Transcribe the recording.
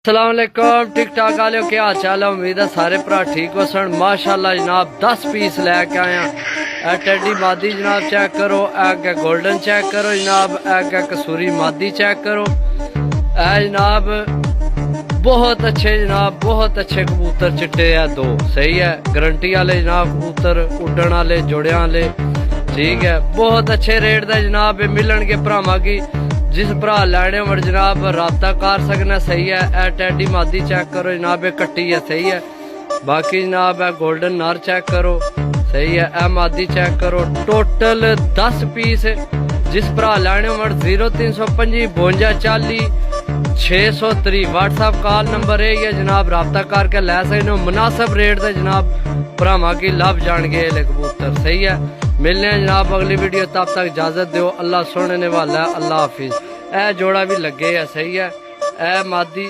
अस्सलाम वालेकुम टिक टाक वाले क्या हाल चाल है। उम्मीद है सारे भरा ठीक हो सन। माशाल्लाह जनाब 10 पीस लैके आया। ए टेडी मादी जनाब चेक करो, ए गोल्डन चेक करो जनाब, ए कसूरी मादी चेक करो। ए जनाब बहुत अच्छे जनाब, बहुत अच्छे कबूतर चिट्टे है दो, सही है गारंटी वाले जनाब कबूतर, उड्डण वाले जोड़ियां वाले, ठीक है बहुत अच्छे रेट दे जनाब मिलन के भरावां की। जिस भरा लैने हो जनाब राबता कर सकना, सही है। ए टैडी मादी चेक करो जनाब, कट्टी है सही है। बाकी जनाब है गोल्डन नर चेक करो, सही है। ए मादी चेक करो। टोटल 10 पीस जिस भरा लैने हो 0325 52 40 603 व्हाट्सएप कॉल नंबर है ये जनाब, राबता करके लै सकते हो। मुनासिब रेट दे जनाब भरावां की लभ जाएंगे कबूतर, सही है। मिलने हैं जनाब अगली वीडियो, तब तक इजाजत दो। अल्लाह सुनने वाला है, अल्लाह हाफिज। ए जोड़ा भी लगे है, सही है। ए मादी